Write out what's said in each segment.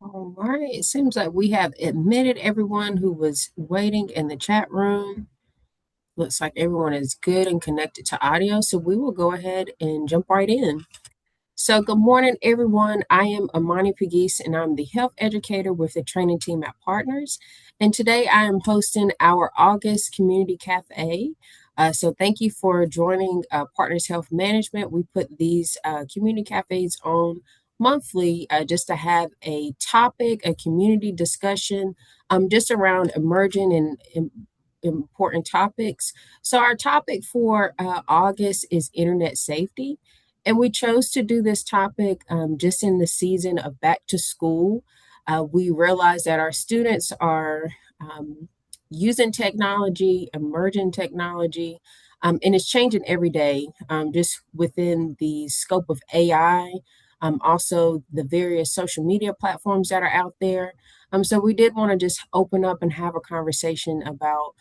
All right. It seems like we have admitted everyone who was waiting in the chat room. Looks like everyone is good and connected to audio, so we will go ahead and jump right in. So, good morning, everyone. I am Amani Pagis, and I'm the health educator with the training team at Partners. And today I am hosting our August Community Cafe. So, thank you for joining Partners Health Management. We put these community cafes on monthly just to have a topic, a community discussion, just around emerging and important topics. So, our topic for August is internet safety. And we chose to do this topic just in the season of back to school. We realize that our students are using technology, emerging technology, and it's changing every day, just within the scope of AI, also the various social media platforms that are out there. So we did want to just open up and have a conversation about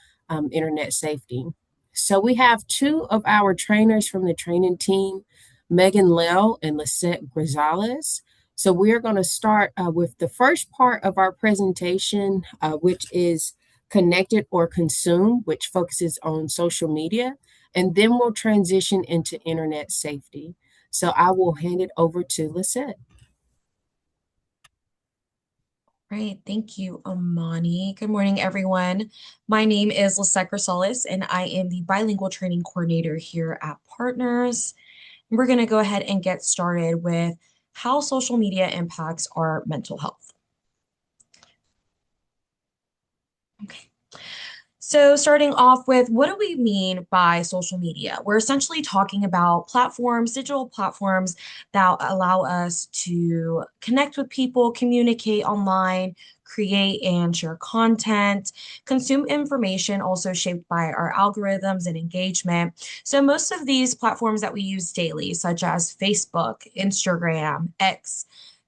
internet safety. So we have two of our trainers from the training team, Megan Lell and Lisette Grisales. So we're going to start with the first part of our presentation, which is connected or consume, which focuses on social media, and then we'll transition into internet safety. So I will hand it over to Lisette. Right, thank you, Amani. Good morning, everyone. My name is Lisette Solis, and I am the bilingual training coordinator here at Partners. We're going to go ahead and get started with how social media impacts our mental health. Okay. So, starting off with what do we mean by social media? We're essentially talking about platforms, digital platforms that allow us to connect with people, communicate online, create and share content, consume information also shaped by our algorithms and engagement. So, most of these platforms that we use daily, such as Facebook, Instagram, X,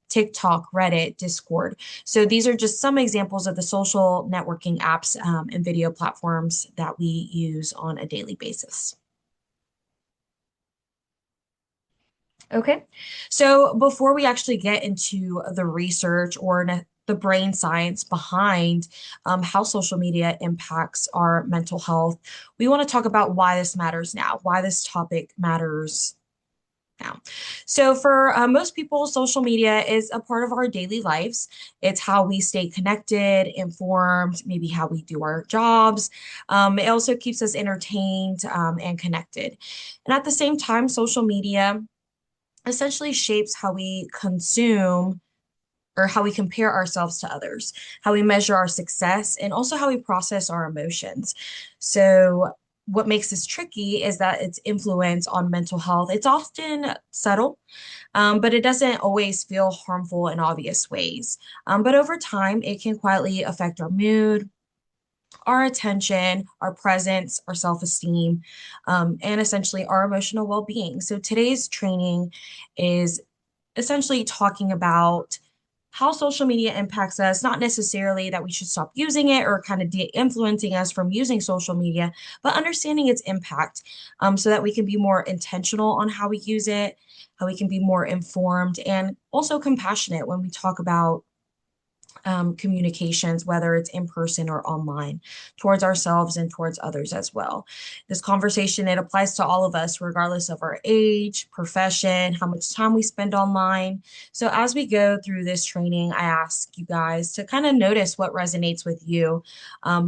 TikTok, Reddit, Discord. So these are just some examples of the social networking apps and video platforms that we use on a daily basis. Okay, so before we actually get into the research or the brain science behind how social media impacts our mental health, we want to talk about why this matters now, why this topic matters now. So, for most people, social media is a part of our daily lives. It's how we stay connected, informed, maybe how we do our jobs. It also keeps us entertained and connected. And at the same time, social media essentially shapes how we consume or how we compare ourselves to others, how we measure our success, and also how we process our emotions. So, what makes this tricky is that its influence on mental health, it's often subtle, but it doesn't always feel harmful in obvious ways. But over time, it can quietly affect our mood, our attention, our presence, our self-esteem, and essentially our emotional well-being. So today's training is essentially talking about how social media impacts us, not necessarily that we should stop using it or kind of de-influencing us from using social media, but understanding its impact so that we can be more intentional on how we use it, how we can be more informed and also compassionate when we talk about communications, whether it's in person or online, towards ourselves and towards others as well. This conversation, it applies to all of us, regardless of our age, profession, how much time we spend online. So as we go through this training, I ask you guys to kind of notice what resonates with you,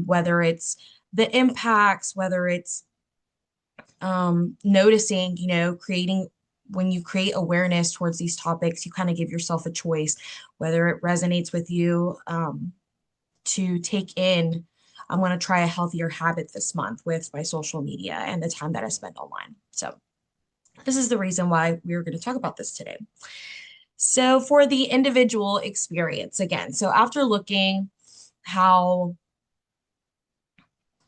whether it's the impacts, whether it's noticing, creating when you create awareness towards these topics, you kind of give yourself a choice whether it resonates with you to take in. I'm going to try a healthier habit this month with my social media and the time that I spend online. So, this is the reason why we're going to talk about this today. So, for the individual experience, again, so after looking how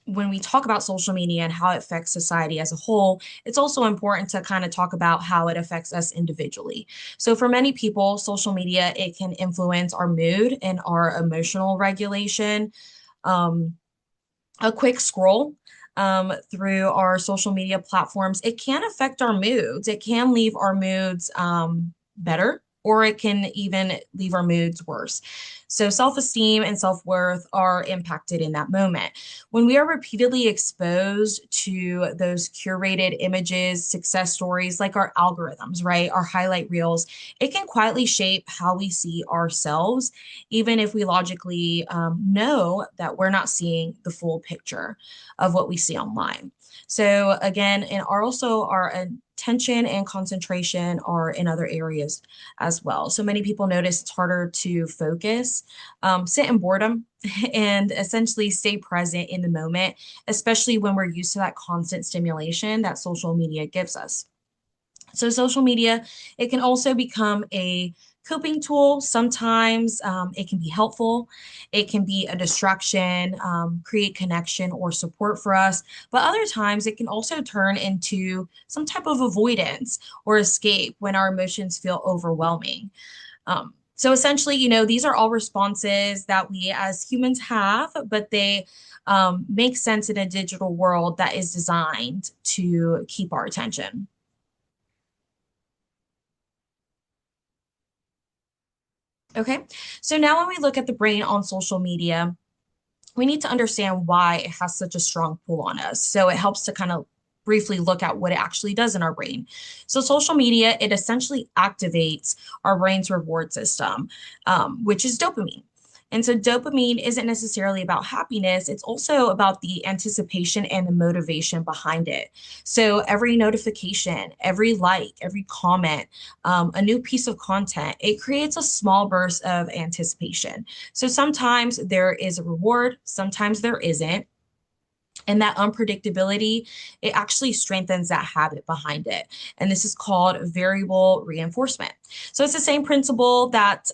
when we talk about social media and how it affects society as a whole, it's also important to kind of talk about how it affects us individually. So for many people, social media, it can influence our mood and our emotional regulation. Um, a quick scroll through our social media platforms, it can affect our moods. It can leave our moods better or it can even leave our moods worse. So self-esteem and self-worth are impacted in that moment. When we are repeatedly exposed to those curated images, success stories, like our algorithms, right? Our highlight reels, it can quietly shape how we see ourselves, even if we logically know that we're not seeing the full picture of what we see online. So again, and also our attention and concentration are in other areas as well. So many people notice it's harder to focus, sit in boredom, and essentially stay present in the moment, especially when we're used to that constant stimulation that social media gives us. So social media, it can also become a coping tool. Sometimes it can be helpful. It can be a distraction, create connection or support for us. But other times it can also turn into some type of avoidance or escape when our emotions feel overwhelming. So essentially, these are all responses that we as humans have, but they make sense in a digital world that is designed to keep our attention. Okay, so now when we look at the brain on social media, we need to understand why it has such a strong pull on us. So it helps to kind of briefly look at what it actually does in our brain. So social media, it essentially activates our brain's reward system, which is dopamine. And so dopamine isn't necessarily about happiness. It's also about the anticipation and the motivation behind it. So every notification, every like, every comment, a new piece of content, it creates a small burst of anticipation. So sometimes there is a reward, sometimes there isn't. And that unpredictability, it actually strengthens that habit behind it. And this is called variable reinforcement. So it's the same principle that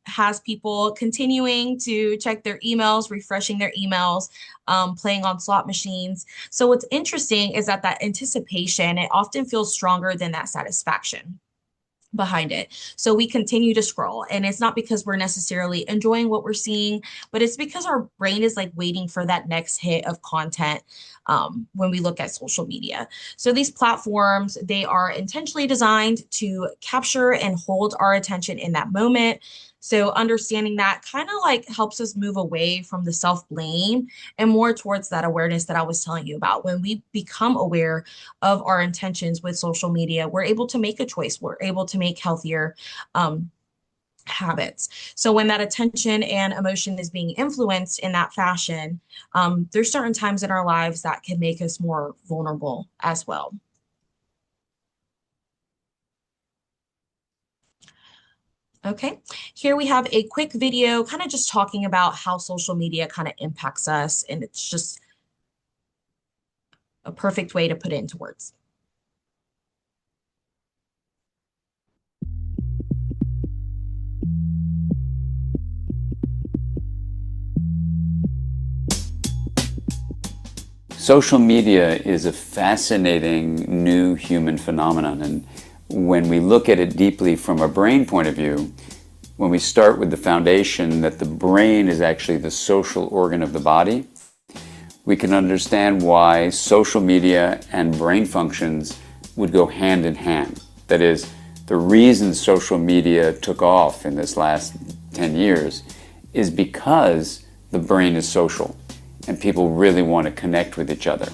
has people continuing to check their emails, refreshing their emails, playing on slot machines. So what's interesting is that anticipation, it often feels stronger than that satisfaction behind it. So we continue to scroll, and it's not because we're necessarily enjoying what we're seeing, but it's because our brain is like waiting for that next hit of content when we look at social media. So these platforms, they are intentionally designed to capture and hold our attention in that moment. So understanding that kind of like helps us move away from the self-blame and more towards that awareness that I was telling you about. When we become aware of our intentions with social media, we're able to make a choice. We're able to make healthier habits. So when that attention and emotion is being influenced in that fashion, there's certain times in our lives that can make us more vulnerable as well. Okay, here we have a quick video kind of just talking about how social media kind of impacts us, and it's just a perfect way to put it into words. Social media is a fascinating new human phenomenon, and when we look at it deeply from a brain point of view, when we start with the foundation that the brain is actually the social organ of the body, we can understand why social media and brain functions would go hand in hand. That is, the reason social media took off in this last 10 years is because the brain is social and people really want to connect with each other.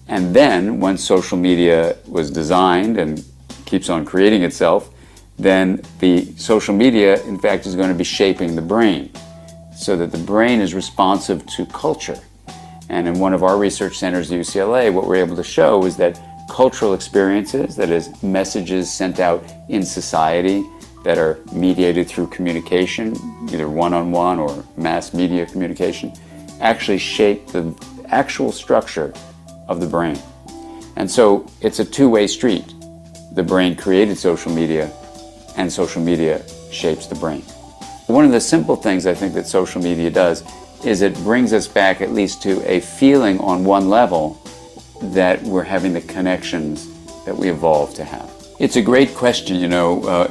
And then, once social media was designed and keeps on creating itself, then the social media, in fact, is going to be shaping the brain so that the brain is responsive to culture. And in one of our research centers at UCLA, what we're able to show is that cultural experiences, that is, messages sent out in society that are mediated through communication, either one-on-one or mass media communication, actually shape the actual structure of the brain. And so it's a two-way street. The brain created social media, and social media shapes the brain. One of the simple things I think that social media does is it brings us back at least to a feeling on one level that we're having the connections that we evolved to have. It's a great question,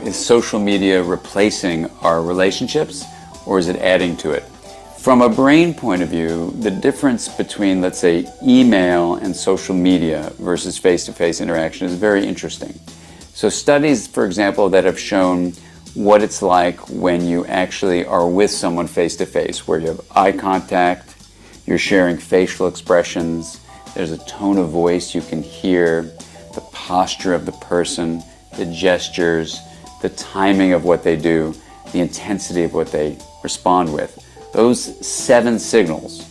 is social media replacing our relationships or is it adding to it? From a brain point of view, the difference between, let's say, email and social media versus face-to-face interaction is very interesting. So studies, for example, that have shown what it's like when you actually are with someone face to face, where you have eye contact, you're sharing facial expressions, there's a tone of voice you can hear, the posture of the person, the gestures, the timing of what they do, the intensity of what they respond with. Those 7 signals,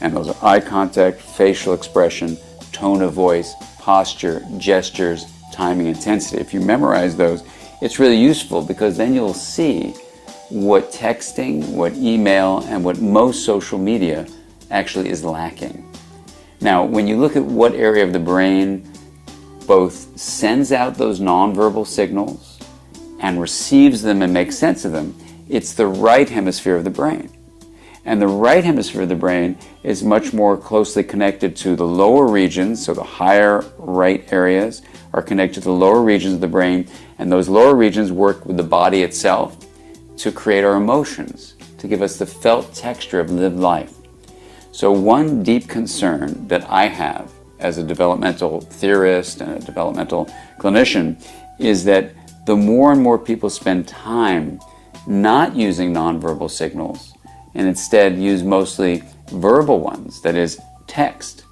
and those are eye contact, facial expression, tone of voice, posture, gestures, timing, intensity. If you memorize those, it's really useful, because then you'll see what texting, what email, and what most social media actually is lacking. Now, when you look at what area of the brain both sends out those nonverbal signals and receives them and makes sense of them, it's the right hemisphere of the brain. And the right hemisphere of the brain is much more closely connected to the lower regions, so the higher right areas are connected to the lower regions of the brain, and those lower regions work with the body itself to create our emotions, to give us the felt texture of lived life. So one deep concern that I have as a developmental theorist and a developmental clinician is that the more and more people spend time not using nonverbal signals and instead use mostly verbal ones, that is, text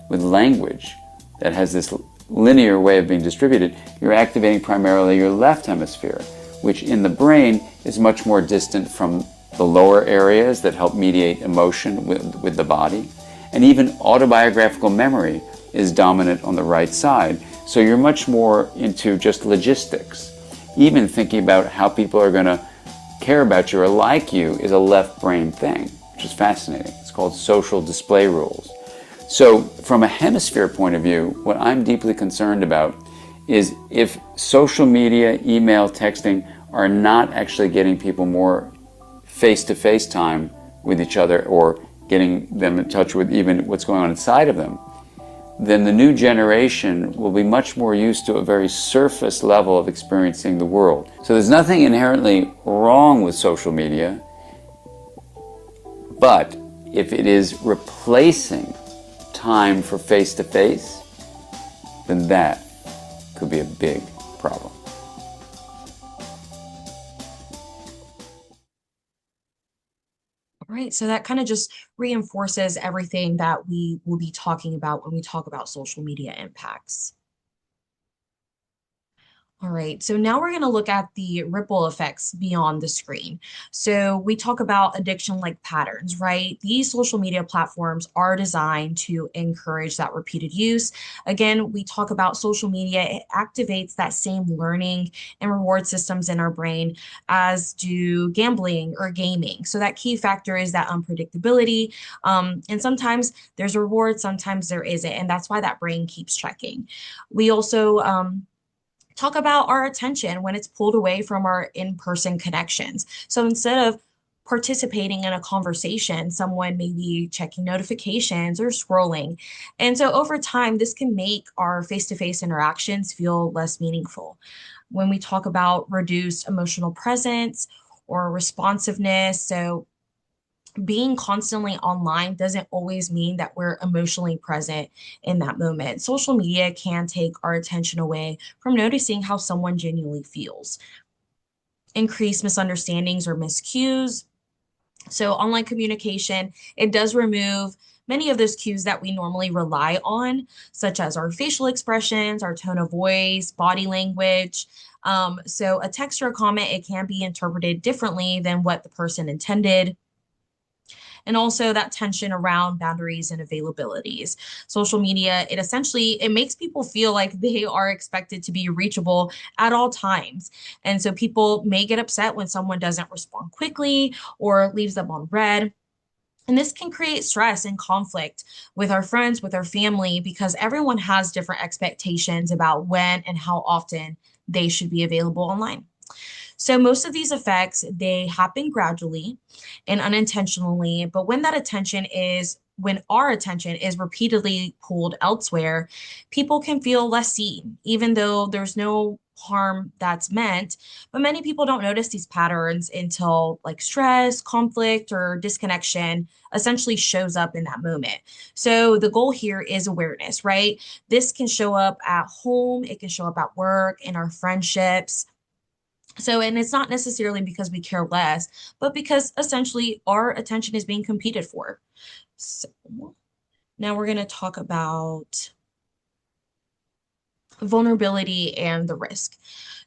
with language that has this linear way of being distributed, you're activating primarily your left hemisphere, which in the brain is much more distant from the lower areas that help mediate emotion with the body. And even autobiographical memory is dominant on the right side. So you're much more into just logistics. Even thinking about how people are going to care about you or like you is a left brain thing, which is fascinating. It's called social display rules. So from a hemisphere point of view, what I'm deeply concerned about is if social media, email, texting are not actually getting people more face-to-face time with each other or getting them in touch with even what's going on inside of them, then the new generation will be much more used to a very surface level of experiencing the world. So there's nothing inherently wrong with social media, but if it is replacing time for face-to-face, then that could be a big problem. All right, so that kind of just reinforces everything that we will be talking about when we talk about social media impacts. All right, so now we're going to look at the ripple effects beyond the screen. So we talk about addiction-like patterns, right? These social media platforms are designed to encourage that repeated use. Again, we talk about social media, it activates that same learning and reward systems in our brain as do gambling or gaming. So that key factor is that unpredictability. And sometimes there's a reward, sometimes there isn't. And that's why that brain keeps checking. We also, talk about our attention when it's pulled away from our in-person connections. So instead of participating in a conversation, someone may be checking notifications or scrolling. And so over time, this can make our face-to-face interactions feel less meaningful. When we talk about reduced emotional presence or responsiveness, so being constantly online doesn't always mean that we're emotionally present in that moment. Social media can take our attention away from noticing how someone genuinely feels. Increase misunderstandings or miscues. So online communication, it does remove many of those cues that we normally rely on, such as our facial expressions, our tone of voice, body language. So a text or a comment, it can be interpreted differently than what the person intended, and also that tension around boundaries and availabilities. Social media, it essentially it makes people feel like they are expected to be reachable at all times. And so people may get upset when someone doesn't respond quickly or leaves them on red. And this can create stress and conflict with our friends, with our family, because everyone has different expectations about when and how often they should be available online. So most of these effects, they happen gradually and unintentionally, but when our attention is repeatedly pulled elsewhere, people can feel less seen, even though there's no harm that's meant. But many people don't notice these patterns until like stress, conflict, or disconnection essentially shows up in that moment. So the goal here is awareness, right? This can show up at home, it can show up at work, in our friendships, So, and it's not necessarily because we care less, but because essentially our attention is being competed for. So now we're going to talk about vulnerability and the risk.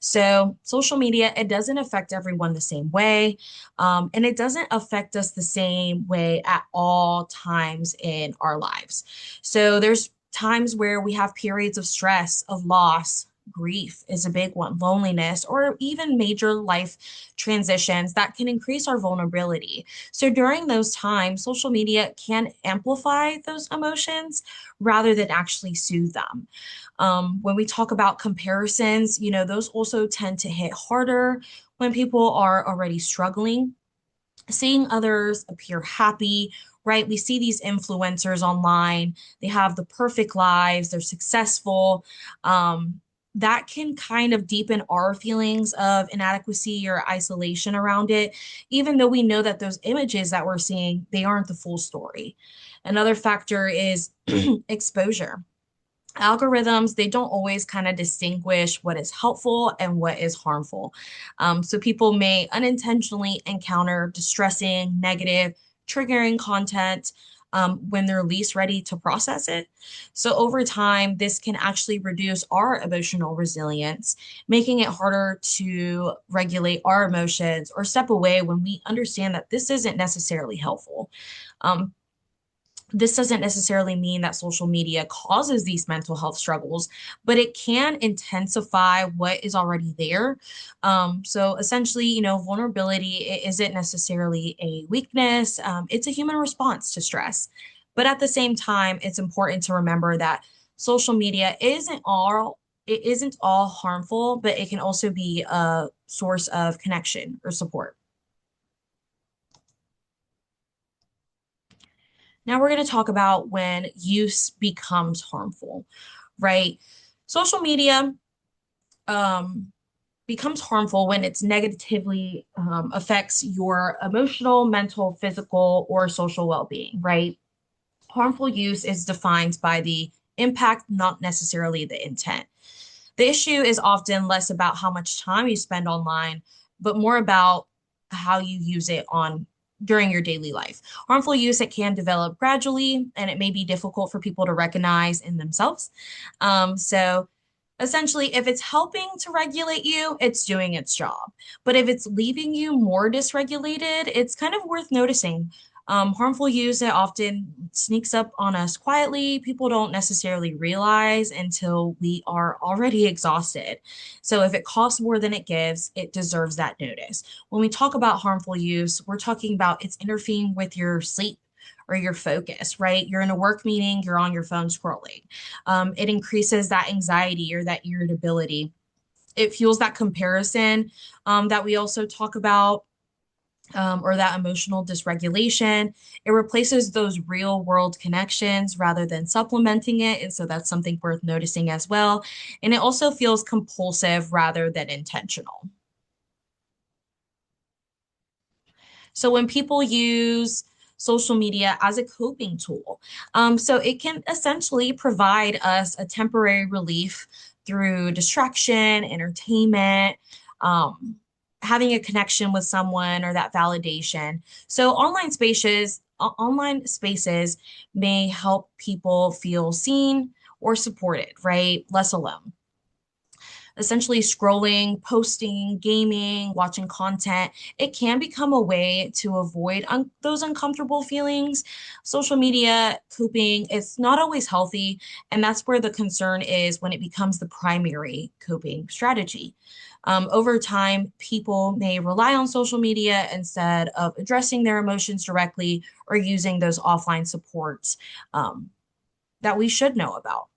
So, social media, it doesn't affect everyone the same way. And it doesn't affect us the same way at all times in our lives. So, there's times where we have periods of stress, of loss. Grief is a big one, loneliness, or even major life transitions that can increase our vulnerability. So, during those times, social media can amplify those emotions rather than actually soothe them. When we talk about comparisons, those also tend to hit harder when people are already struggling. Seeing others appear happy, right? We see these influencers online, they have the perfect lives, they're successful. That can kind of deepen our feelings of inadequacy or isolation around it, even though we know that those images that we're seeing, they aren't the full story. Another factor is exposure. Algorithms, they don't always kind of distinguish what is helpful and what is harmful. So people may unintentionally encounter distressing, negative, triggering content when they're least ready to process it. So over time, this can actually reduce our emotional resilience, making it harder to regulate our emotions or step away when we understand that this isn't necessarily helpful. Um, this doesn't necessarily mean that social media causes these mental health struggles, but it can intensify what is already there. So essentially, vulnerability isn't necessarily a weakness, it's a human response to stress. But at the same time, it's important to remember that social media isn't all harmful, but it can also be a source of connection or support. Now we're going to talk about when use becomes harmful, right? Social media um, becomes harmful when it's negatively affects your emotional, mental, physical, or social well-being, right? Harmful use is defined by the impact, not necessarily the intent. The issue is often less about how much time you spend online, but more about how you use it on during your daily life. Harmful use, it can develop gradually and it may be difficult for people to recognize in themselves. So essentially, if it's helping to regulate you, it's doing its job. But if it's leaving you more dysregulated, it's kind of worth noticing. Harmful use, it often sneaks up on us quietly. People don't necessarily realize until we are already exhausted. So if it costs more than it gives, it deserves that notice. When we talk about harmful use, we're talking about it's interfering with your sleep or your focus, right? You're in a work meeting, you're on your phone scrolling. It increases that anxiety or that irritability. It fuels that comparison that we also talk about, or that emotional dysregulation. It replaces those real world connections rather than supplementing it. And so that's something worth noticing as well. And it also feels compulsive rather than intentional. So when people use social media as a coping tool, so it can essentially provide us a temporary relief through distraction, entertainment, having a connection with someone or that validation. So online spaces may help people feel seen or supported, right? Less alone. Essentially scrolling, posting, gaming, watching content, it can become a way to avoid those uncomfortable feelings. Social media coping, it's not always healthy. And that's where the concern is when it becomes the primary coping strategy. Over time, people may rely on social media instead of addressing their emotions directly or using those offline supports that we should know about.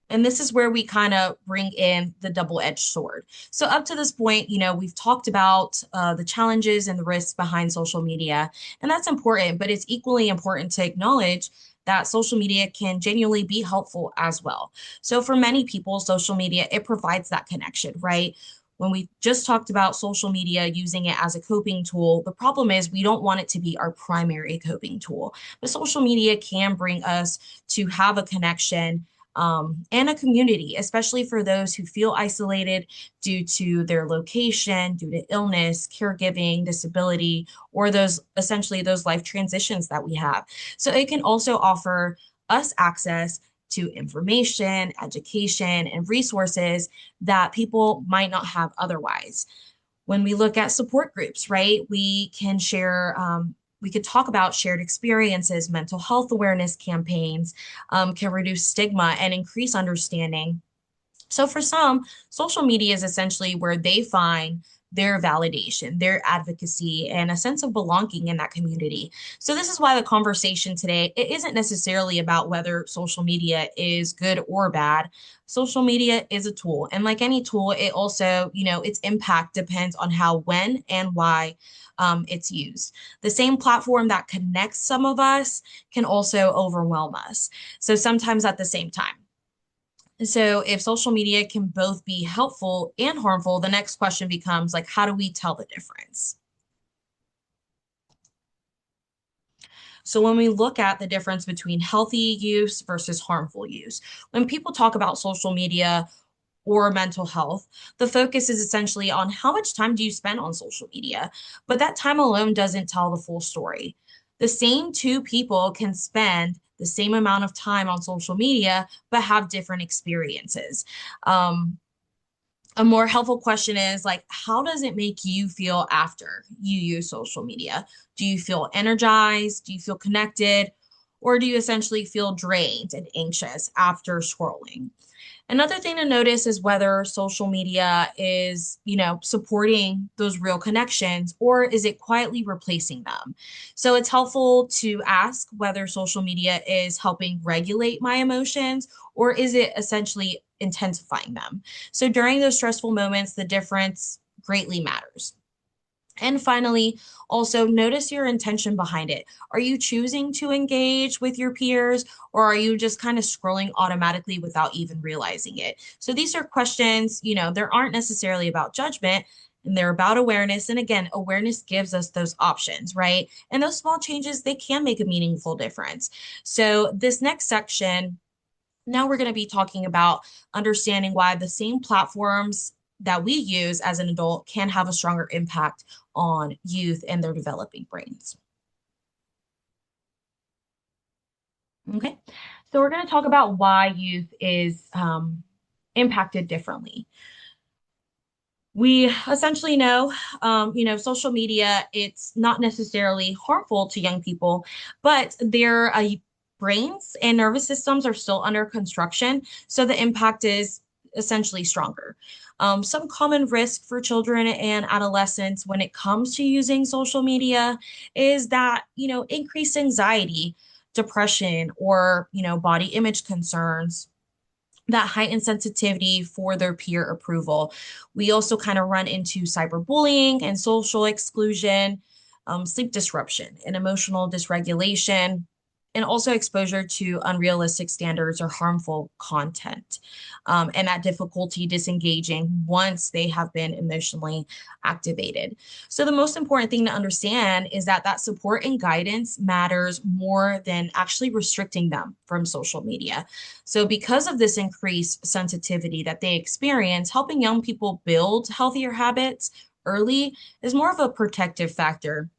And this is where we kind of bring in the double-edged sword. So up to this point, we've talked about the challenges and the risks behind social media, and that's important, but it's equally important to acknowledge that social media can genuinely be helpful as well. So for many people, social media, it provides that connection, right? When we just talked about social media using it as a coping tool, the problem is we don't want it to be our primary coping tool. But social media can bring us to have a connection and a community, especially for those who feel isolated due to their location, due to illness, caregiving, disability, or those essentially those life transitions that we have. So it can also offer us access to information, education, and resources that people might not have otherwise. When we look at support groups, right, we can share, we could talk about shared experiences, mental health awareness campaigns, can reduce stigma and increase understanding. So for some, social media is essentially where they find their validation, their advocacy, and a sense of belonging in that community. So this is why the conversation today, it isn't necessarily about whether social media is good or bad. Social media is a tool. And like any tool, it also, its impact depends on how, when, and why it's used. The same platform that connects some of us can also overwhelm us. So sometimes at the same time. So if social media can both be helpful and harmful, the next question becomes like, how do we tell the difference? So when we look at the difference between healthy use versus harmful use, when people talk about social media or mental health, the focus is essentially on how much time do you spend on social media, but that time alone doesn't tell the full story. The same two people can spend the same amount of time on social media, but have different experiences. Um, a more helpful question is like, how does it make you feel after you use social media? Do you feel energized? Do you feel connected? Or do you essentially feel drained and anxious after scrolling? Another thing to notice is whether social media is, supporting those real connections or is it quietly replacing them? So it's helpful to ask whether social media is helping regulate my emotions or is it essentially intensifying them? So during those stressful moments, the difference greatly matters. And finally, also notice your intention behind it. Are you choosing to engage with your peers or are you just kind of scrolling automatically without even realizing it? So these are questions, there aren't necessarily about judgment and they're about awareness. And again, awareness gives us those options, right? And those small changes, they can make a meaningful difference. So this next section, now we're going to be talking about understanding why the same platforms that we use as an adult can have a stronger impact on youth and their developing brains. Okay, so we're going to talk about why youth is impacted differently. We essentially know, social media, it's not necessarily harmful to young people, but their brains and nervous systems are still under construction. So the impact is essentially stronger. Some common risk for children and adolescents when it comes to using social media is that, increased anxiety, depression, or, body image concerns, that heightened sensitivity for their peer approval. We also kind of run into cyberbullying and social exclusion, sleep disruption and emotional dysregulation, and also exposure to unrealistic standards or harmful content, and that difficulty disengaging once they have been emotionally activated. So the most important thing to understand is that that support and guidance matters more than actually restricting them from social media. So because of this increased sensitivity that they experience, helping young people build healthier habits early is more of a protective factor,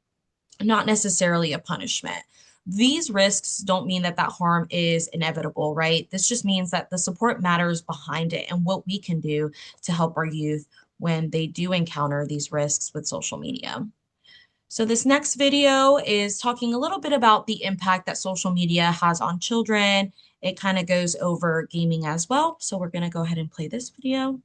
not necessarily a punishment. These risks don't mean that that harm is inevitable, right? This just means that the support matters behind it and what we can do to help our youth when they do encounter these risks with social media. So this next video is talking a little bit about the impact that social media has on children. It kind of goes over gaming as well. So we're going to go ahead and play this video.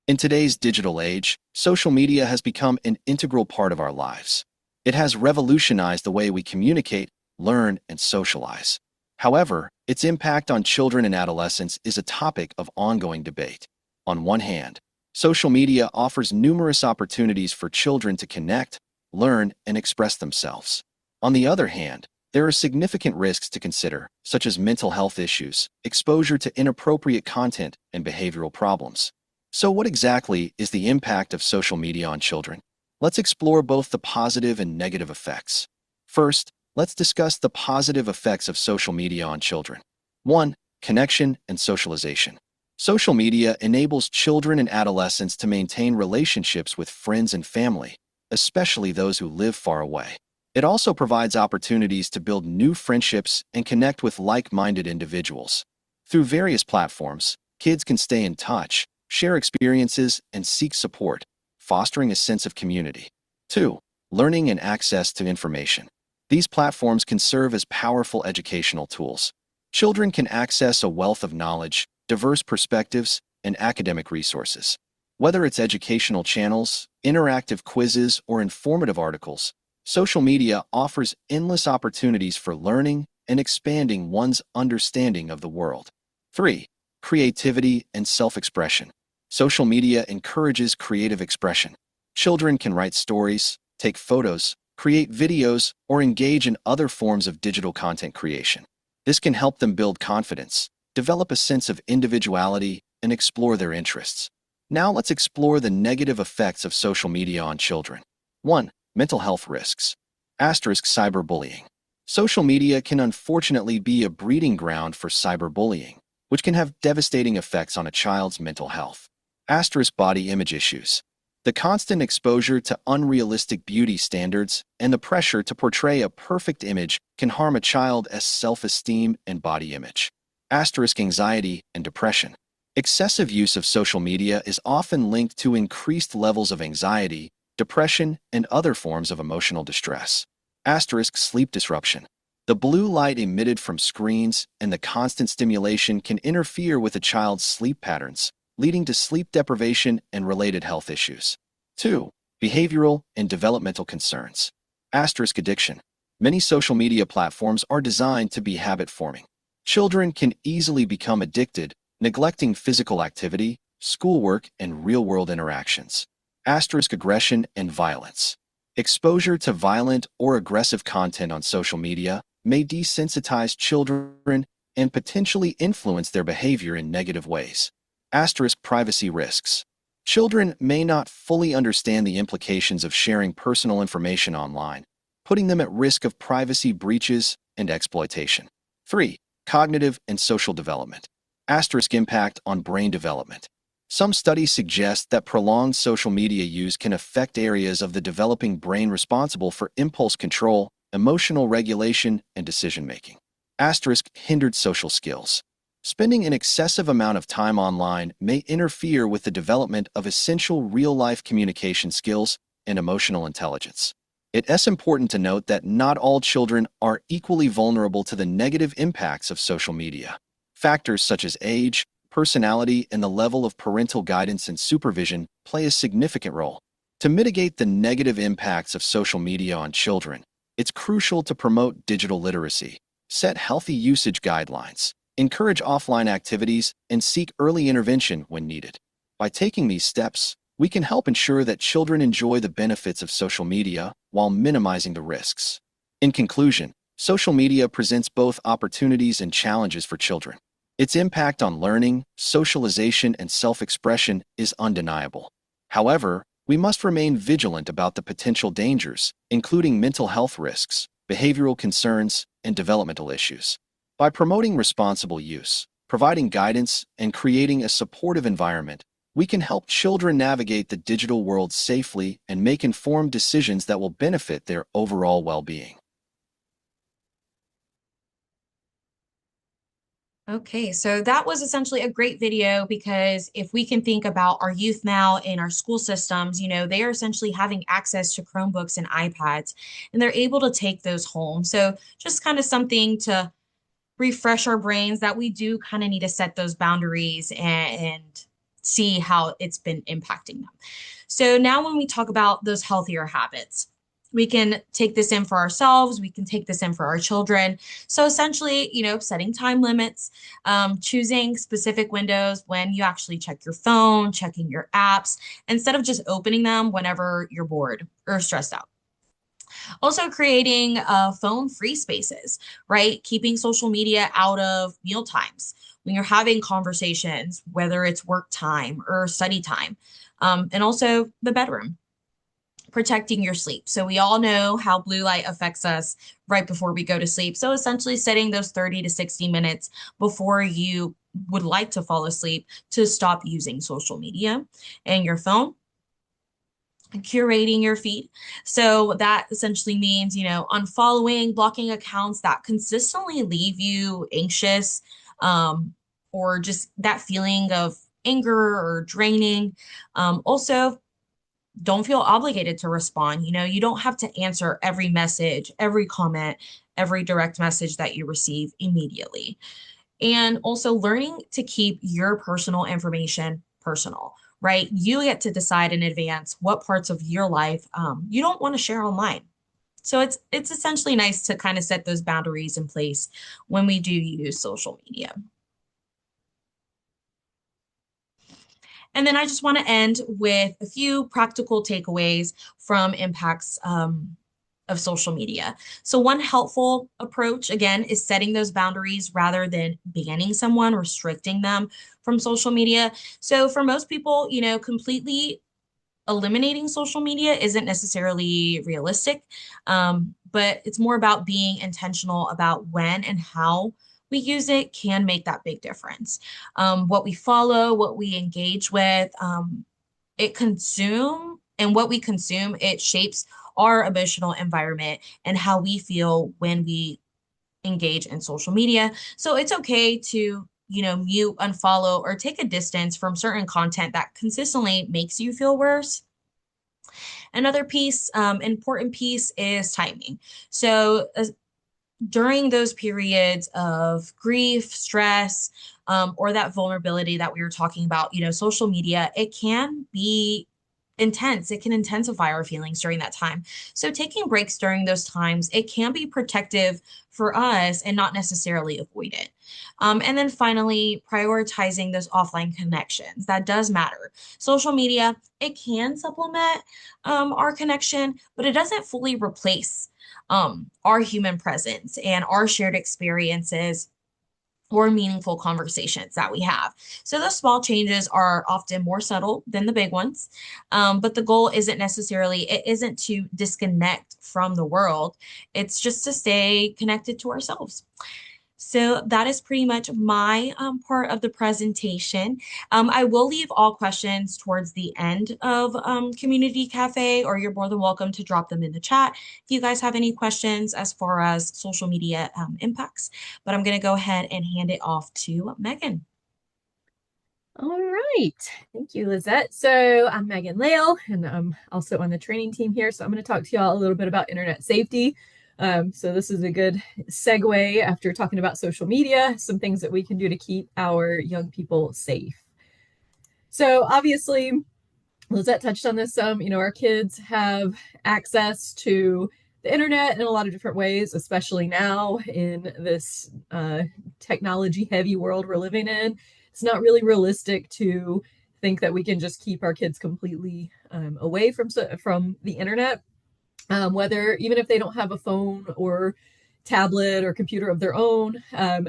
In today's digital age, social media has become an integral part of our lives. It has revolutionized the way we communicate, learn, and socialize. However, its impact on children and adolescents is a topic of ongoing debate. On one hand, social media offers numerous opportunities for children to connect, learn, and express themselves. On the other hand, there are significant risks to consider, such as mental health issues, exposure to inappropriate content, and behavioral problems. So what exactly is the impact of social media on children? Let's explore both the positive and negative effects. First, let's discuss the positive effects of social media on children. 1. Connection and socialization. Social media enables children and adolescents to maintain relationships with friends and family, especially those who live far away. It also provides opportunities to build new friendships and connect with like-minded individuals. Through various platforms, kids can stay in touch, share experiences, and seek support, fostering a sense of community. 2. Learning and access to information. These platforms can serve as powerful educational tools. Children can access a wealth of knowledge, diverse perspectives, and academic resources. Whether it's educational channels, interactive quizzes, or informative articles, social media offers endless opportunities for learning and expanding one's understanding of the world. 3. Creativity and self-expression. Social media encourages creative expression. Children can write stories, take photos, create videos, or engage in other forms of digital content creation. This can help them build confidence, develop a sense of individuality, and explore their interests. Now let's explore the negative effects of social media on children. 1. Mental health risks. Cyberbullying. Social media can unfortunately be a breeding ground for cyberbullying, which can have devastating effects on a child's mental health. Body image issues. The constant exposure to unrealistic beauty standards and the pressure to portray a perfect image can harm a child's self-esteem and body image. Anxiety and depression. Excessive use of social media is often linked to increased levels of anxiety, depression, and other forms of emotional distress. Sleep disruption. The blue light emitted from screens and the constant stimulation can interfere with a child's sleep patterns, leading to sleep deprivation and related health issues. 2. Behavioral and developmental concerns. Addiction. Many social media platforms are designed to be habit-forming. Children can easily become addicted, neglecting physical activity, schoolwork, and real-world interactions. Aggression and violence. Exposure to violent or aggressive content on social media may desensitize children and potentially influence their behavior in negative ways. Privacy risks. Children may not fully understand the implications of sharing personal information online, putting them at risk of privacy breaches and exploitation. 3. Cognitive and social development. Impact on brain development. Some studies suggest that prolonged social media use can affect areas of the developing brain responsible for impulse control, emotional regulation, and decision-making. Hindered social skills. Spending an excessive amount of time online may interfere with the development of essential real-life communication skills and emotional intelligence. It is important to note that not all children are equally vulnerable to the negative impacts of social media. Factors such as age, personality, and the level of parental guidance and supervision play a significant role. To mitigate the negative impacts of social media on children, it's crucial to promote digital literacy, set healthy usage guidelines, encourage offline activities, and seek early intervention when needed. By taking these steps, we can help ensure that children enjoy the benefits of social media while minimizing the risks. In conclusion, social media presents both opportunities and challenges for children. Its impact on learning, socialization, and self-expression is undeniable. However, we must remain vigilant about the potential dangers, including mental health risks, behavioral concerns, and developmental issues. By promoting responsible use, providing guidance, and creating a supportive environment, we can help children navigate the digital world safely and make informed decisions that will benefit their overall well-being. Okay, so that was essentially a great video because if we can think about our youth now in our school systems, they are essentially having access to Chromebooks and iPads, and they're able to take those home. So just kind of something to refresh our brains that we do kind of need to set those boundaries and see how it's been impacting them. So now when we talk about those healthier habits, we can take this in for ourselves, we can take this in for our children. So essentially, setting time limits, choosing specific windows when you actually check your phone, checking your apps, instead of just opening them whenever you're bored or stressed out. Also creating phone-free spaces, right? Keeping social media out of meal times when you're having conversations, whether it's work time or study time, and also the bedroom. protecting your sleep. So we all know how blue light affects us right before we go to sleep. So essentially setting those 30 to 60 minutes before you would like to fall asleep to stop using social media and your phone, curating your feed. So that essentially means, unfollowing, blocking accounts that consistently leave you anxious, or just that feeling of anger or draining. Also, don't feel obligated to respond. You don't have to answer every message, every comment, every direct message that you receive immediately. And also learning to keep your personal information personal, right? You get to decide in advance what parts of your life you don't want to share online. So it's essentially nice to kind of set those boundaries in place when we do use social media. And then I just want to end with a few practical takeaways from impacts of social media. So one helpful approach, again, is setting those boundaries rather than banning someone, restricting them from social media. So for most people, completely eliminating social media isn't necessarily realistic, but it's more about being intentional about when and how we use it can make that big difference. What we follow, what we engage with, what we consume, it shapes our emotional environment and how we feel when we engage in social media. So it's okay to, mute, unfollow, or take a distance from certain content that consistently makes you feel worse. Another important piece is timing. So during those periods of grief, stress, or that vulnerability that we were talking about, social media, it can be intense. It can intensify our feelings during that time. So taking breaks during those times, it can be protective for us and not necessarily avoid it. And then finally, prioritizing those offline connections. That does matter. Social media, it can supplement our connection, but it doesn't fully replace our human presence and our shared experiences or meaningful conversations that we have. So those small changes are often more subtle than the big ones. But the goal it isn't to disconnect from the world. It's just to stay connected to ourselves. So that is pretty much my part of the presentation. I will leave all questions towards the end of Community Cafe, or you're more than welcome to drop them in the chat if you guys have any questions as far as social media impacts. But I'm going to go ahead and hand it off to Megan. All right. Thank you, Lizette. So I'm Megan Lael, and I'm also on the training team here. So I'm going to talk to y'all a little bit about internet safety. So this is a good segue after talking about social media, some things that we can do to keep our young people safe. So obviously, Lizette touched on this some, our kids have access to the internet in a lot of different ways, especially now in this technology heavy world we're living in. It's not really realistic to think that we can just keep our kids completely away from the internet, whether even if they don't have a phone or tablet or computer of their own,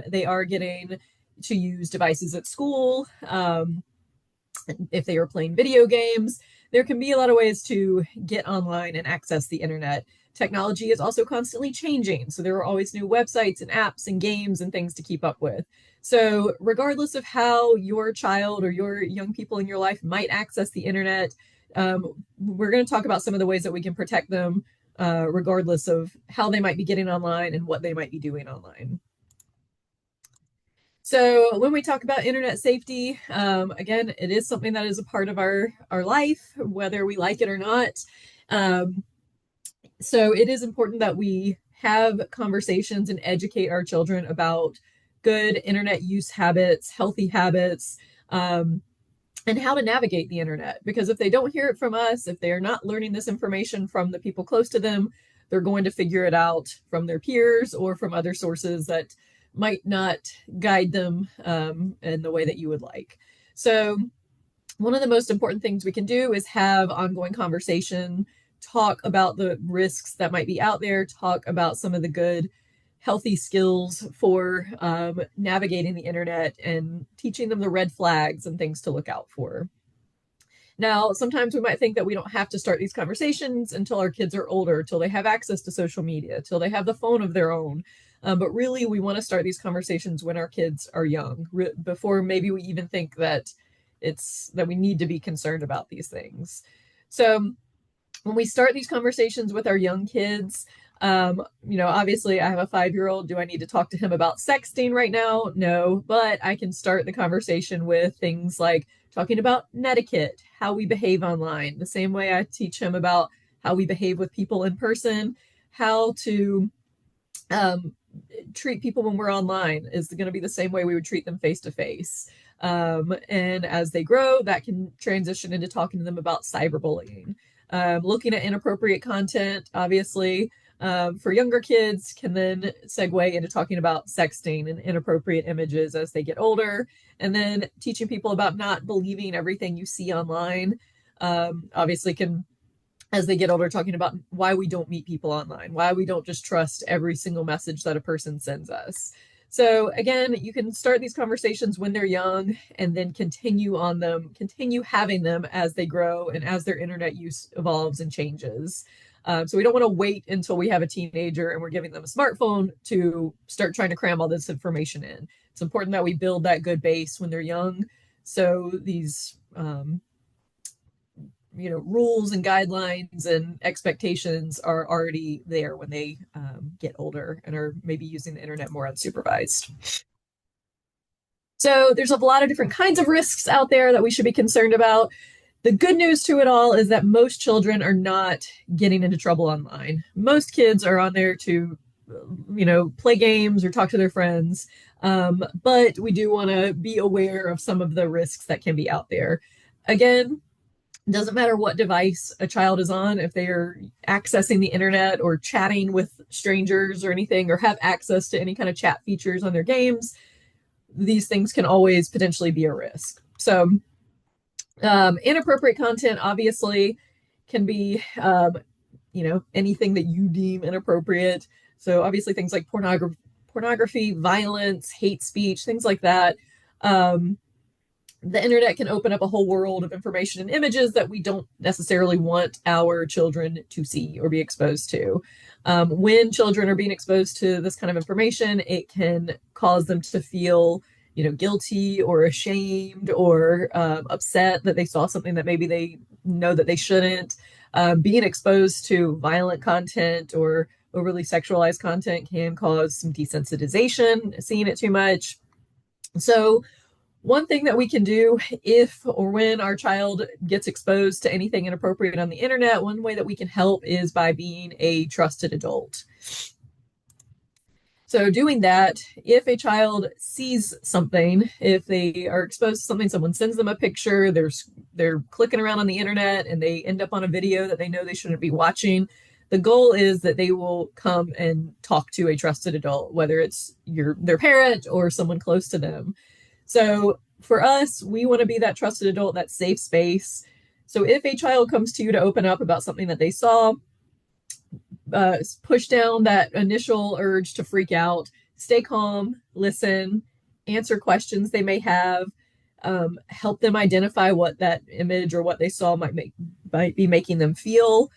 they are getting to use devices at school. If they are playing video games, there can be a lot of ways to get online and access the internet. Technology is also constantly changing, so there are always new websites and apps and games and things to keep up with. So regardless of how your child or your young people in your life might access the internet, we're going to talk about some of the ways that we can protect them, regardless of how they might be getting online and what they might be doing online. So when we talk about internet safety, again, it is something that is a part of our life, whether we like it or not. So it is important that we have conversations and educate our children about good internet use habits, healthy habits, and how to navigate the internet. Because if they don't hear it from us, if they are not learning this information from the people close to them, they're going to figure it out from their peers or from other sources that might not guide them in the way that you would like. So one of the most important things we can do is have ongoing conversation, talk about the risks that might be out there, talk about some of the good, healthy skills for navigating the internet and teaching them the red flags and things to look out for. Now, sometimes we might think that we don't have to start these conversations until our kids are older, till they have access to social media, till they have the phone of their own. But really, we want to start these conversations when our kids are young, before maybe we even think that we need to be concerned about these things. So when we start these conversations with our young kids, obviously I have a 5-year-old. Do I need to talk to him about sexting right now? No, but I can start the conversation with things like talking about netiquette, how we behave online, the same way I teach him about how we behave with people in person, how to um, treat people when we're online is going to be the same way we would treat them face to face. And as they grow, that can transition into talking to them about cyberbullying. Looking at inappropriate content, obviously, for younger kids can then segue into talking about sexting and inappropriate images as they get older, and then teaching people about not believing everything you see online. Obviously can, as they get older, talking about why we don't meet people online, why we don't just trust every single message that a person sends us. So again, you can start these conversations when they're young and then continue having them as they grow and as their internet use evolves and changes. So we don't want to wait until we have a teenager and we're giving them a smartphone to start trying to cram all this information in. It's important that we build that good base when they're young. So these rules and guidelines and expectations are already there when they get older and are maybe using the internet more unsupervised. So there's a lot of different kinds of risks out there that we should be concerned about. The good news to it all is that most children are not getting into trouble online. Most kids are on there to, play games or talk to their friends. But we do want to be aware of some of the risks that can be out there. Again, doesn't matter what device a child is on, if they are accessing the internet or chatting with strangers or anything, or have access to any kind of chat features on their games, these things can always potentially be a risk. So inappropriate content obviously can be, anything that you deem inappropriate. So obviously things like pornography, violence, hate speech, things like that. The internet can open up a whole world of information and images that we don't necessarily want our children to see or be exposed to. When children are being exposed to this kind of information, it can cause them to feel, guilty or ashamed or upset that they saw something that maybe they know that they shouldn't. Being exposed to violent content or overly sexualized content can cause some desensitization, seeing it too much. So one thing that we can do if or when our child gets exposed to anything inappropriate on the internet, one way that we can help is by being a trusted adult. So doing that, if a child sees something, if they are exposed to something, someone sends them a picture, they're clicking around on the internet and they end up on a video that they know they shouldn't be watching, the goal is that they will come and talk to a trusted adult, whether it's their parent or someone close to them. So for us, we want to be that trusted adult, that safe space. So if a child comes to you to open up about something that they saw, push down that initial urge to freak out, stay calm, listen, answer questions they may have, help them identify what that image or what they saw might be making them feel.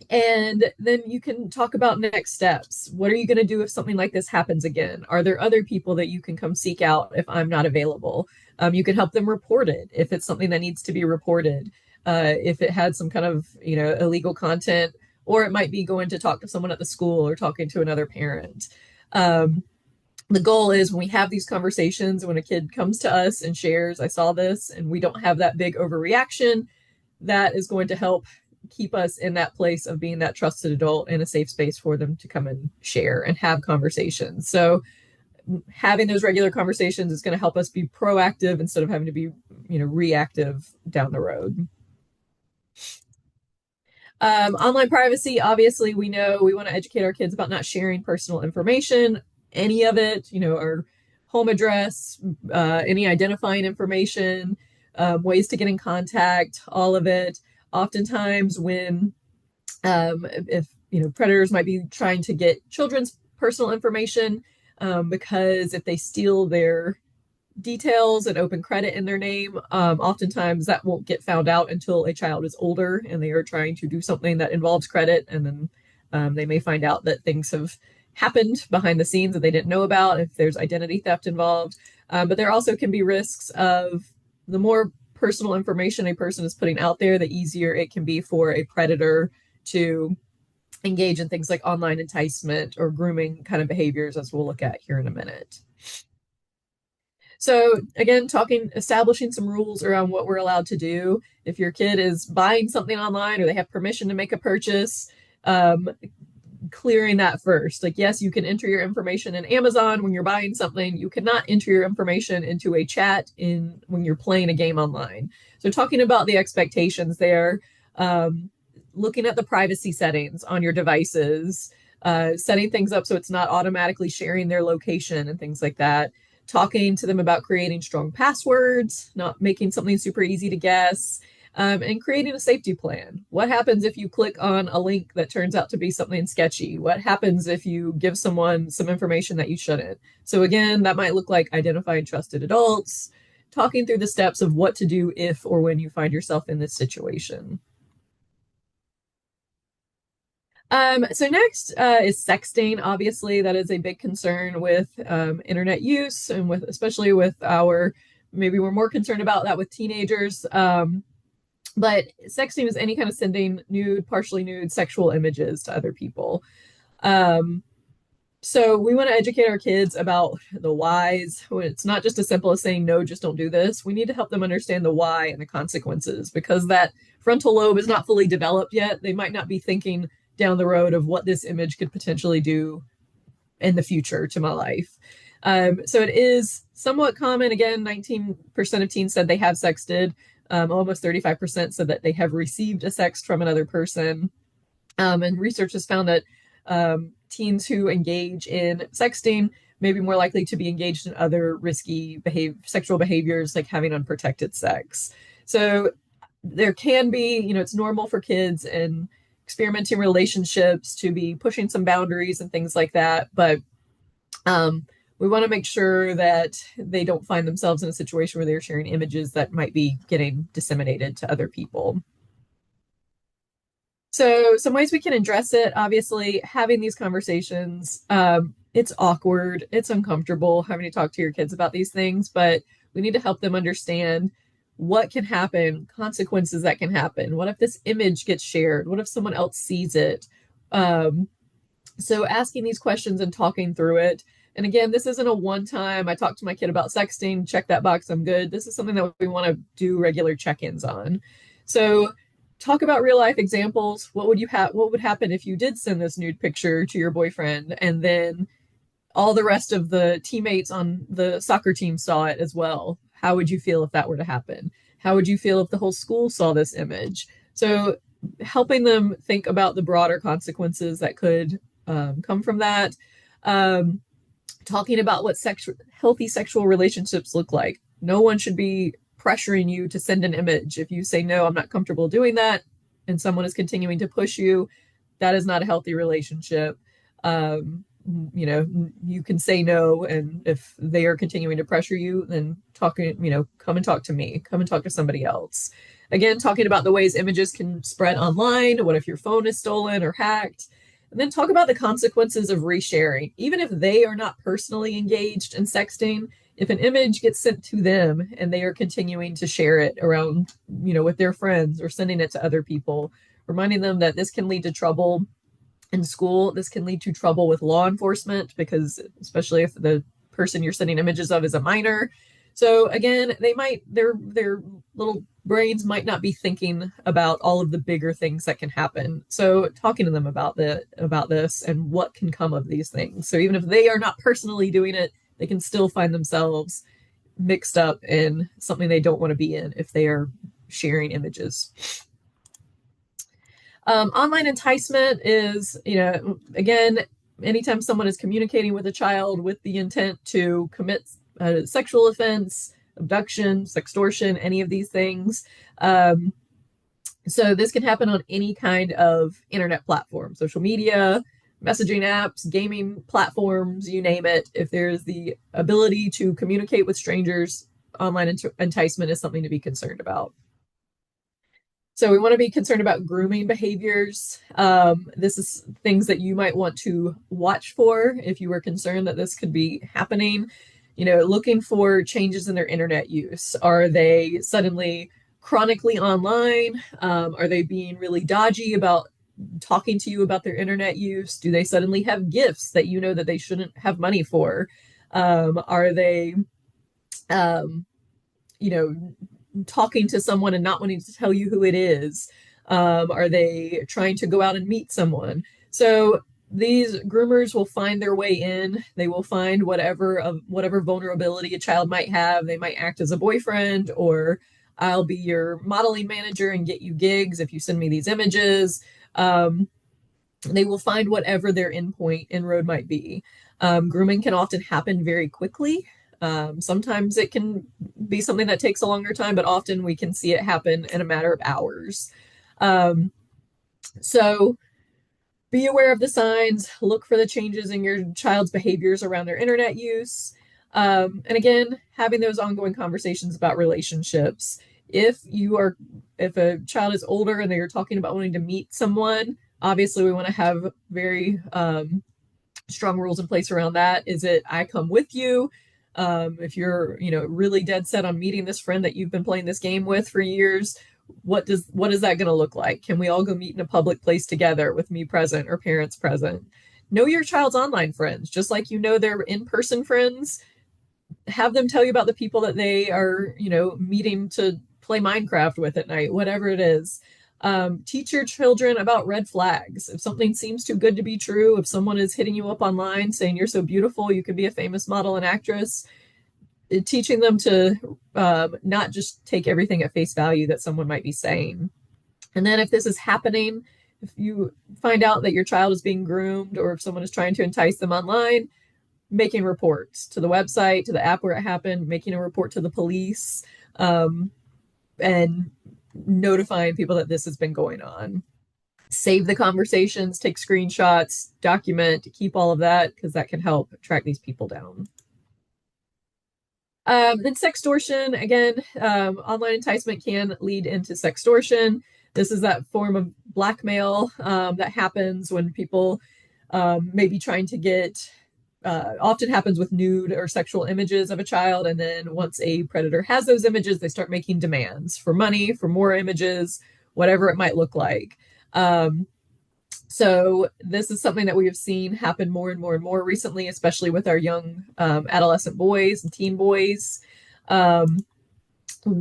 And then you can talk about next steps. What are you going to do if something like this happens again? Are there other people that you can come seek out if I'm not available? You can help them report it if it's something that needs to be reported. If it had some kind of, illegal content, or it might be going to talk to someone at the school or talking to another parent. The goal is when we have these conversations, when a kid comes to us and shares, I saw this, and we don't have that big overreaction, that is going to help keep us in that place of being that trusted adult and a safe space for them to come and share and have conversations. So having those regular conversations is going to help us be proactive instead of having to be, reactive down the road. Online privacy, obviously, we know we want to educate our kids about not sharing personal information, any of it, our home address, any identifying information, ways to get in contact, all of it. Oftentimes when if predators might be trying to get children's personal information, because if they steal their details and open credit in their name, oftentimes that won't get found out until a child is older and they are trying to do something that involves credit. And then they may find out that things have happened behind the scenes that they didn't know about if there's identity theft involved. But there also can be risks of the more personal information a person is putting out there, the easier it can be for a predator to engage in things like online enticement or grooming kind of behaviors, as we'll look at here in a minute. So again, establishing some rules around what we're allowed to do. If your kid is buying something online or they have permission to make a purchase, clearing that first. Like, yes, you can enter your information in Amazon when you're buying something. You cannot enter your information into a chat when you're playing a game online. So talking about the expectations there, looking at the privacy settings on your devices, setting things up so it's not automatically sharing their location and things like that. Talking to them about creating strong passwords, not making something super easy to guess, and creating a safety plan. What happens if you click on a link that turns out to be something sketchy? What happens if you give someone some information that you shouldn't? So again, that might look like identifying trusted adults, talking through the steps of what to do if or when you find yourself in this situation. So next is sexting. Obviously, that is a big concern with internet use, and especially with maybe we're more concerned about that with teenagers. But sexting is any kind of sending nude, partially nude sexual images to other people. So we want to educate our kids about the whys. It's not just as simple as saying, no, just don't do this. We need to help them understand the why and the consequences, because that frontal lobe is not fully developed yet. They might not be thinking down the road of what this image could potentially do in the future to my life. So it is somewhat common. Again, 19% of teens said they have sexted. Almost 35% said that they have received a sext from another person. And research has found that teens who engage in sexting may be more likely to be engaged in other risky sexual behaviors, like having unprotected sex. So there can be, it's normal for kids and experimenting relationships to be pushing some boundaries and things like that. But we want to make sure that they don't find themselves in a situation where they're sharing images that might be getting disseminated to other people. So some ways we can address it, obviously, having these conversations, it's awkward, it's uncomfortable having to talk to your kids about these things, but we need to help them understand what can happen, consequences that can happen. What if this image gets shared? What if someone else sees it? So asking these questions and talking through it. And again, this isn't a one-time, I talked to my kid about sexting, check that box, I'm good. This is something that we want to do regular check-ins on. So talk about real life examples. What would happen if you did send this nude picture to your boyfriend and then all the rest of the teammates on the soccer team saw it as well? How would you feel if that were to happen? How would you feel if the whole school saw this image? So helping them think about the broader consequences that could come from that. Talking about what healthy sexual relationships look like. No one should be pressuring you to send an image. If you say, no, I'm not comfortable doing that, and someone is continuing to push you, that is not a healthy relationship. You can say no, and if they are continuing to pressure you, then come and talk to me, come and talk to somebody else. Again, talking about the ways images can spread online. What if your phone is stolen or hacked? And then talk about the consequences of resharing. Even if they are not personally engaged in sexting, if an image gets sent to them and they are continuing to share it around, with their friends or sending it to other people, reminding them that this can lead to trouble in school. This can lead to trouble with law enforcement, because especially if the person you're sending images of is a minor. So again, their little brains might not be thinking about all of the bigger things that can happen. So talking to them about this and what can come of these things. So even if they are not personally doing it, they can still find themselves mixed up in something they don't want to be in if they are sharing images. Online enticement is, again, anytime someone is communicating with a child with the intent to commit a sexual offense, abduction, sextortion, any of these things. So this can happen on any kind of internet platform, social media, messaging apps, gaming platforms, you name it. If there's the ability to communicate with strangers, online enticement is something to be concerned about. So we want to be concerned about grooming behaviors. This is things that you might want to watch for if you were concerned that this could be happening. Looking for changes in their internet use. Are they suddenly chronically online? Are they being really dodgy about talking to you about their internet use? Do they suddenly have gifts that you know that they shouldn't have money for? Are they, um, you know, talking to someone and not wanting to tell you who it is? Are they trying to go out and meet someone? So these groomers will find their way in. They will find whatever vulnerability a child might have. They might act as a boyfriend, or I'll be your modeling manager and get you gigs if you send me these images. They will find whatever their inroad might be. Grooming can often happen very quickly. Sometimes it can be something that takes a longer time, but often we can see it happen in a matter of hours. So be aware of the signs, look for the changes in your child's behaviors around their internet use. And again, having those ongoing conversations about relationships. If a child is older and they're talking about wanting to meet someone, obviously we want to have very strong rules in place around that. Is it I come with you? If you're really dead set on meeting this friend that you've been playing this game with for years, what is that going to look like? Can we all go meet in a public place together with me present or parents present? Know your child's online friends, just like their in-person friends. Have them tell you about the people that they are meeting to play Minecraft with at night, whatever it is. Teach your children about red flags. If something seems too good to be true, if someone is hitting you up online saying you're so beautiful, you could be a famous model and actress, teaching them to not just take everything at face value that someone might be saying. And then if this is happening, if you find out that your child is being groomed, or if someone is trying to entice them online, making reports to the website, to the app where it happened, making a report to the police, and notifying people that this has been going on. Save the conversations, take screenshots, document, keep all of that, because that can help track these people down. Then sextortion, again, online enticement can lead into sextortion. This is that form of blackmail that happens when people may be trying to get, often happens with nude or sexual images of a child. And then once a predator has those images, they start making demands for money, for more images, whatever it might look like. So this is something that we have seen happen more and more and more recently, especially with our young adolescent boys and teen boys.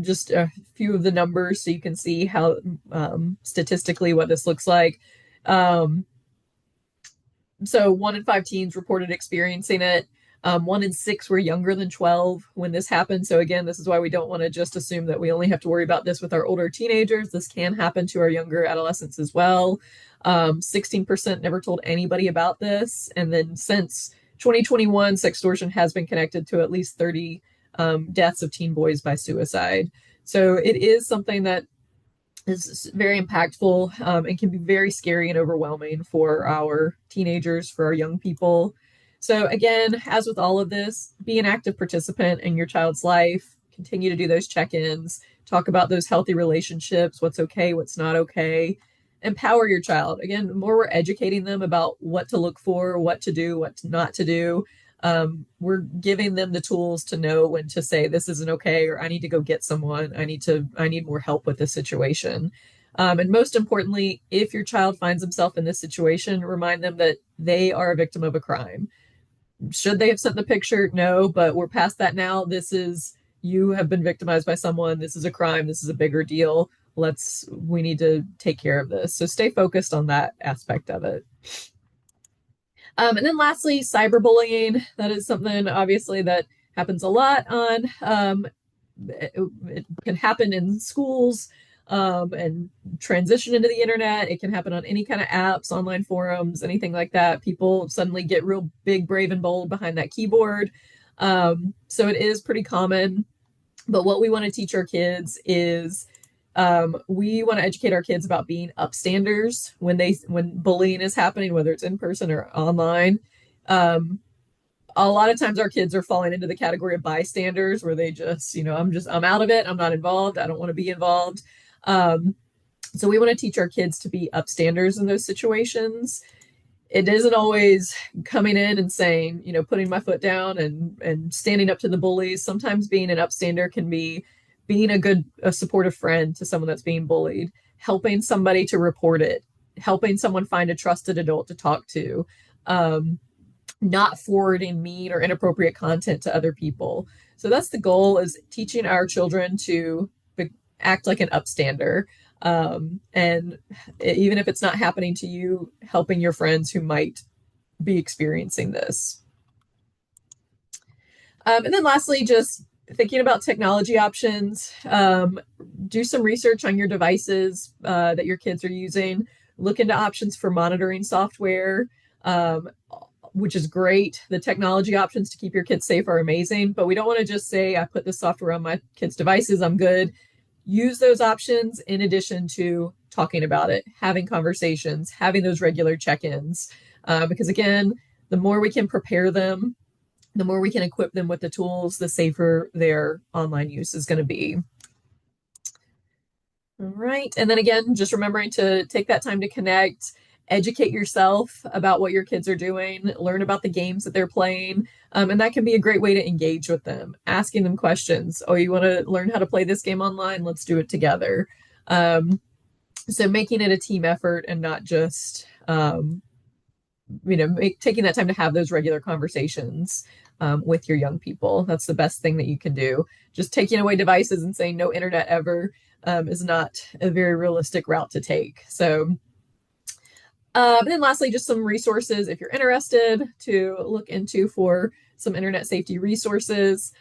Just a few of the numbers so you can see how statistically what this looks like. So 1 in 5 teens reported experiencing it. 1 in 6 were younger than 12 when this happened. So again, this is why we don't want to just assume that we only have to worry about this with our older teenagers. This can happen to our younger adolescents as well. 16% never told anybody about this. And then since 2021, sextortion has been connected to at least 30 deaths of teen boys by suicide. So it is something that is very impactful and can be very scary and overwhelming for our teenagers, for our young people. So again, as with all of this, be an active participant in your child's life. Continue to do those check-ins. Talk about those healthy relationships, what's okay, what's not okay. Empower your child. Again, the more we're educating them about what to look for, what to do, what not to do, we're giving them the tools to know when to say this isn't okay, or I need to go get someone. I need more help with this situation. And most importantly, if your child finds himself in this situation, remind them that they are a victim of a crime. Should they have sent the picture? No, but we're past that now. You have been victimized by someone. This is a crime. This is a bigger deal. We need to take care of this. So stay focused on that aspect of it. And then lastly, cyberbullying. That is something obviously that happens a lot on. It can happen in schools and transition into the internet. It can happen on any kind of apps, online forums, anything like that. People suddenly get real big, brave, and bold behind that keyboard. So it is pretty common. But what we want to teach our kids is We want to educate our kids about being upstanders when bullying is happening, whether it's in person or online. Um, a lot of times our kids are falling into the category of bystanders where they just, I'm out of it. I'm not involved. I don't want to be involved. Um, so we want to teach our kids to be upstanders in those situations. It isn't always coming in and saying, putting my foot down and standing up to the bullies. Sometimes being an upstander can be being a supportive friend to someone that's being bullied, helping somebody to report it, helping someone find a trusted adult to talk to, not forwarding mean or inappropriate content to other people. So that's the goal, is teaching our children to act like an upstander. And even if it's not happening to you, helping your friends who might be experiencing this. And then lastly, just thinking about technology options. Do some research on your devices that your kids are using. Look into options for monitoring software, which is great. The technology options to keep your kids safe are amazing, but we don't want to just say, I put this software on my kids' devices, I'm good. Use those options in addition to talking about it, having conversations, having those regular check-ins. Because again, the more we can prepare them, the more we can equip them with the tools, the safer their online use is going to be. All right. And then again, just remembering to take that time to connect, educate yourself about what your kids are doing, learn about the games that they're playing. And that can be a great way to engage with them, asking them questions. Oh, you want to learn how to play this game online? Let's do it together. So making it a team effort and not just, taking that time to have those regular conversations with your young people. That's the best thing that you can do. Just taking away devices and saying no internet ever is not a very realistic route to take. So, and then lastly, just some resources if you're interested to look into for some internet safety resources.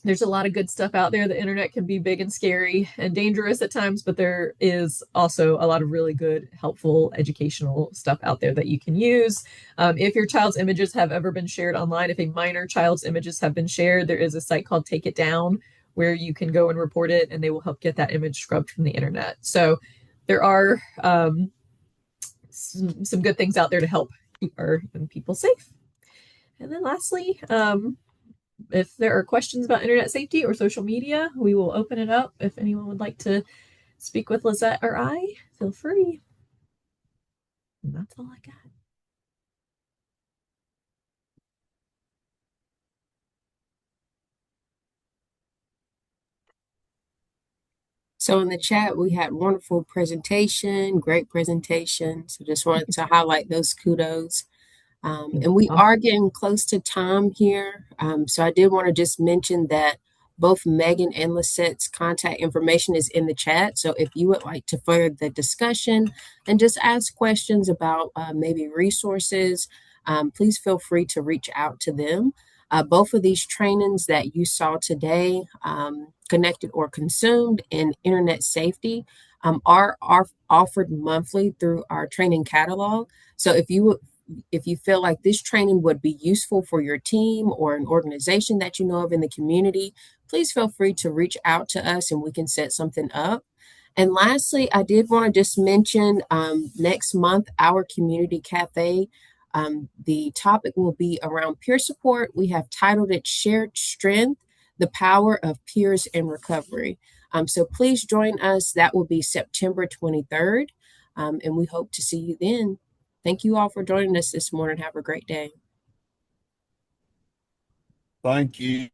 There's a lot of good stuff out there. The internet can be big and scary and dangerous at times, but there is also a lot of really good, helpful, educational stuff out there that you can use. If your child's images have ever been shared online, if a minor child's images have been shared, there is a site called Take It Down where you can go and report it, and they will help get that image scrubbed from the internet. So there are some good things out there to help keep our young people safe. And then lastly, if there are questions about internet safety or social media, we will open it up. If anyone would like to speak with Lizette or I, feel free. And that's all I got. So in the chat, we had wonderful presentation, great presentation. So just wanted to highlight those kudos. And we are getting close to time here. So I did want to just mention that both Megan and Lisette's contact information is in the chat. So if you would like to further the discussion and just ask questions about maybe resources, please feel free to reach out to them. Both of these trainings that you saw today, connected or consumed in internet safety, are offered monthly through our training catalog. So if you feel like this training would be useful for your team or an organization that you know of in the community, please feel free to reach out to us and we can set something up. And lastly, I did want to just mention next month, our community cafe. The topic will be around peer support. We have titled it Shared Strength, the Power of Peers in Recovery. So please join us. That will be September 23rd. And we hope to see you then. Thank you all for joining us this morning. Have a great day. Thank you.